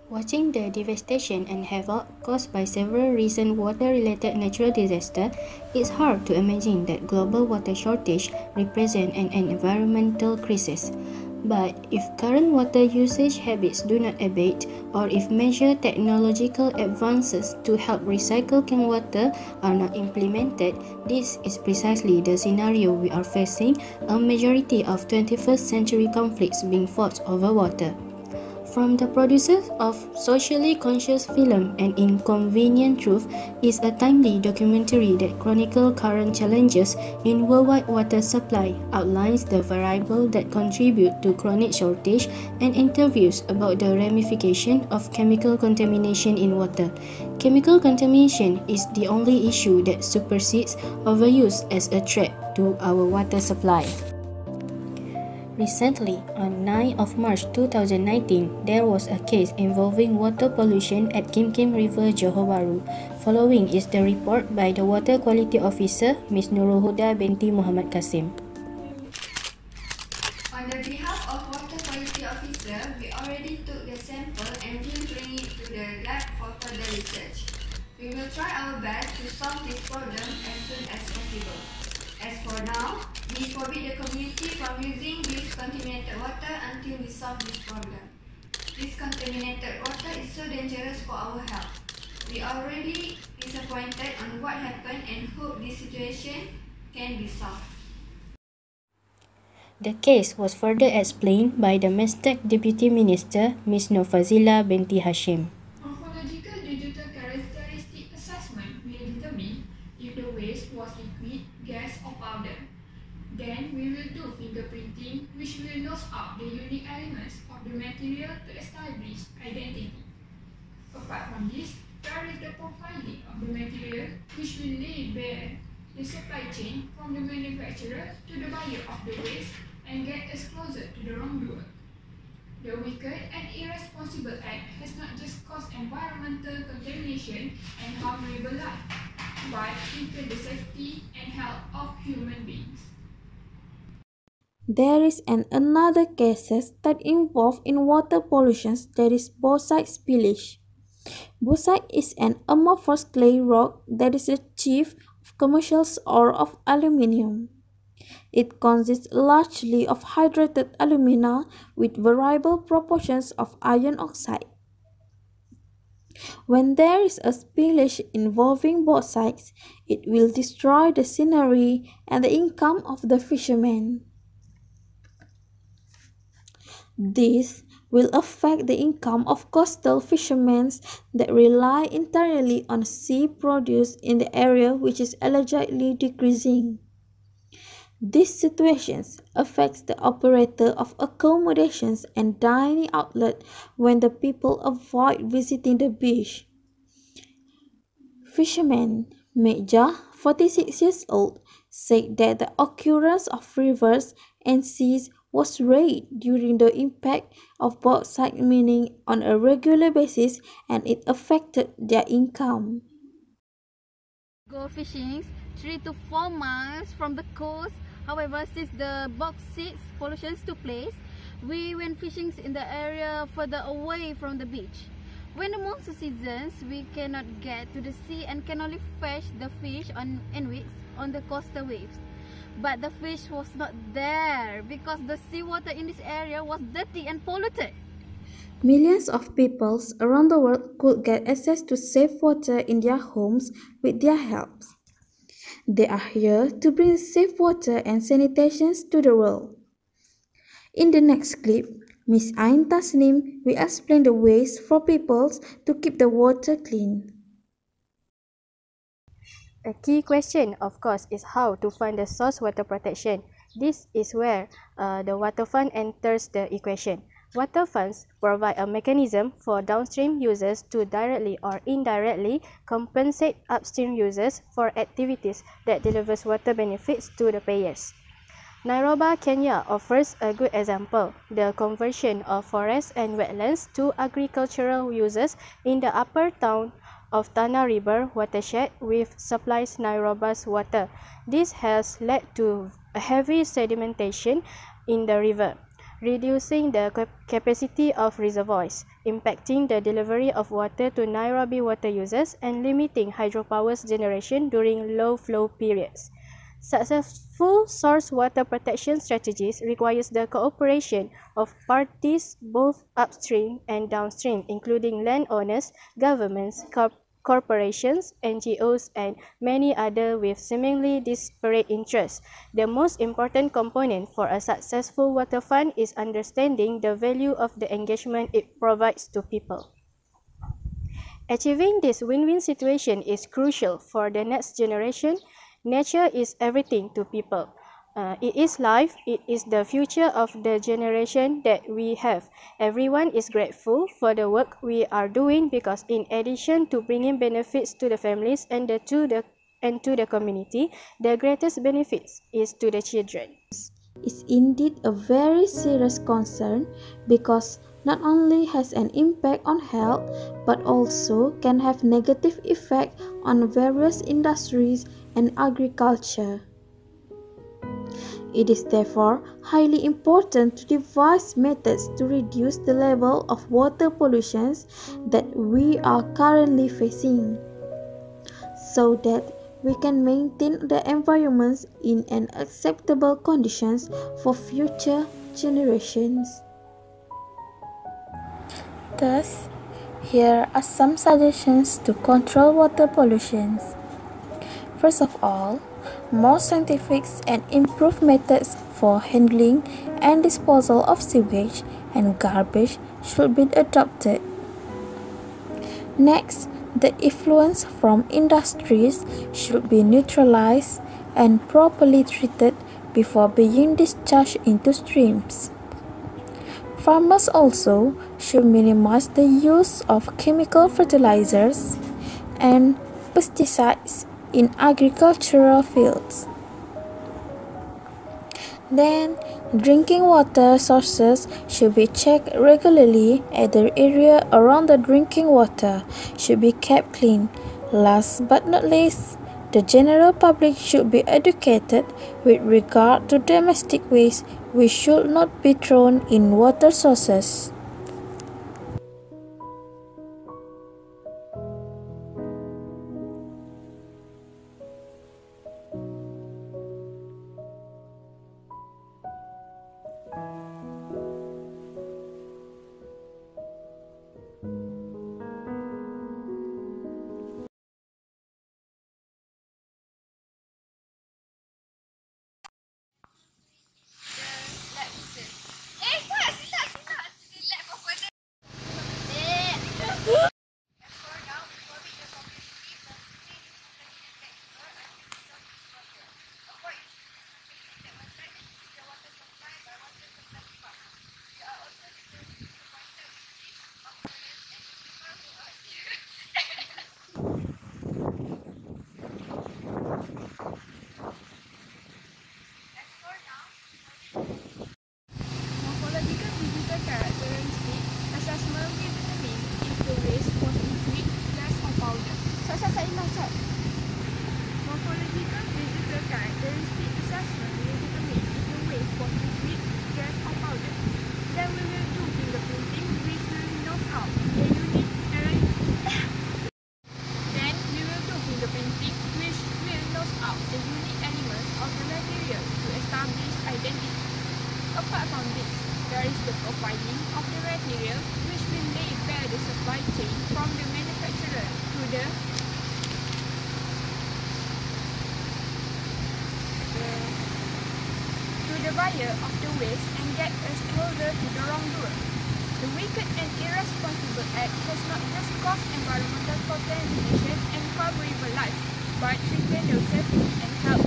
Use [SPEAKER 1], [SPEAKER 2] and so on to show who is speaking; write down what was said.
[SPEAKER 1] Watching the devastation and havoc caused by several recent water-related natural disasters, it's hard to imagine that global water shortage represents an environmental crisis. But if current water usage habits do not abate, or if major technological advances to help recycle clean water are not implemented, this is precisely the scenario we are facing, a majority of 21st century conflicts being fought over water. From the producers of Socially Conscious Film, An Inconvenient Truth is a timely documentary that chronicles current challenges in worldwide water supply, outlines the variables that contribute to chronic shortage, and interviews about the ramifications of chemical contamination in water. Chemical contamination is the only issue that supersedes overuse as a threat to our water supply. Recently, on 9 of March 2019, there was a case involving water pollution at Kim Kim River, Johor Bahru. Following is the report by the Water Quality Officer, Ms. Nurul Huda binti Muhammad Kasim.
[SPEAKER 2] On the behalf of Water Quality Officer, we already took the sample and will bring it to the lab for further research. We will try our best to solve this problem as soon as possible. As for now, we forbid the community from using this contaminated water until we solve this problem. This contaminated water is so dangerous for our health. We are really disappointed on what happened and hope this situation can be solved.
[SPEAKER 1] The case was further explained by the Mestek Deputy Minister, Ms. Nofazila binti Hashim.
[SPEAKER 3] Morphological digital characteristic assessment will determine if the waste was liquid, gas or powder. Then we will do fingerprinting, which will nose out the unique elements of the material to establish identity. Apart from this, there is the profiling of the material, which will lay bare the supply chain from the manufacturer to the buyer of the waste and get us closer to the wrongdoer. The wicked and irresponsible act has not just caused environmental contamination and harm river life, but even the safety and health of human beings.
[SPEAKER 4] There is another cases that involve in water pollution, that is bauxite spillage. Bauxite is an amorphous clay rock that is achieved of commercial ore of aluminium. It consists largely of hydrated alumina with variable proportions of iron oxide. When there is a spillage involving bauxite, it will destroy the scenery and the income of the fishermen. This will affect the income of coastal fishermen that rely entirely on sea produce in the area, which is allegedly decreasing. These situations affect the operator of accommodations and dining outlet when the people avoid visiting the beach. Fisherman Meja, 46 years old, said that the occurrence of rivers and seas was rare during the impact of bauxite mining on a regular basis, and it affected their income.
[SPEAKER 5] Go fishing 3 to 4 miles from the coast. However, since the bauxite pollution took place, we went fishing in the area further away from the beach. When the monsoon seasons, we cannot get to the sea and can only fetch the fish on the coastal waves. But the fish was not there because the seawater in this area was dirty and polluted.
[SPEAKER 4] Millions of people around the world could get access to safe water in their homes with their help. They are here to bring safe water and sanitation to the world. In the next clip, Ms. Ain Tasnim will explain the ways for people to keep the water clean.
[SPEAKER 1] A key question, of course, is how to fund the source water protection. This is where the water fund enters the equation. Water funds provide a mechanism for downstream users to directly or indirectly compensate upstream users for activities that delivers water benefits to the payers. Nairobi, Kenya offers a good example, the conversion of forests and wetlands to agricultural uses in the upper town of Tana River watershed, which supplies Nairobi's water. This has led to a heavy sedimentation in the river. reducing the capacity of reservoirs, impacting the delivery of water to Nairobi water users, and limiting hydropower's generation during low flow periods. Successful source water protection strategies requires the cooperation of parties both upstream and downstream, including landowners, governments, corporations, NGOs, and many others with seemingly disparate interests. The most important component for a successful water fund is understanding the value of the engagement it provides to people. Achieving this win-win situation is crucial for the next generation. Nature is everything to people. It is life, it is the future of the generation that we have. Everyone is grateful for the work we are doing because in addition to bringing benefits to the families and to the community, the greatest benefits is to the children.
[SPEAKER 4] Is indeed a very serious concern because not only has an impact on health but also can have negative effect on various industries and agriculture. It is therefore highly important to devise methods to reduce the level of water pollution that we are currently facing, so that we can maintain the environments in an acceptable conditions for future generations. Thus, here are some suggestions to control water pollution. First of all, more scientific and improved methods for handling and disposal of sewage and garbage should be adopted. Next, the effluents from industries should be neutralized and properly treated before being discharged into streams. Farmers also should minimize the use of chemical fertilizers and pesticides in agricultural fields. Then, drinking water sources should be checked regularly and the area around the drinking water should be kept clean. Last but not least, the general public should be educated with regard to domestic waste which should not be thrown in water sources.
[SPEAKER 3] Morphological digital characteristic assessment will determine if the waste was liquid, gas or powder. Morphological digital characteristic assessment will determine if the waste was liquid, gas or powder. Then we will do fingerprinting which will knock out the unique Then we will do fingerprinting which will knock out the unique elements of the material to establish identity. Apart from this, there is the profiling of the material which will lay bare the supply chain from the manufacturer to the buyer of the waste and get us closer to the wrongdoer. The wicked and irresponsible act has not just caused environmental contamination and harm river life, but threatened the safety and health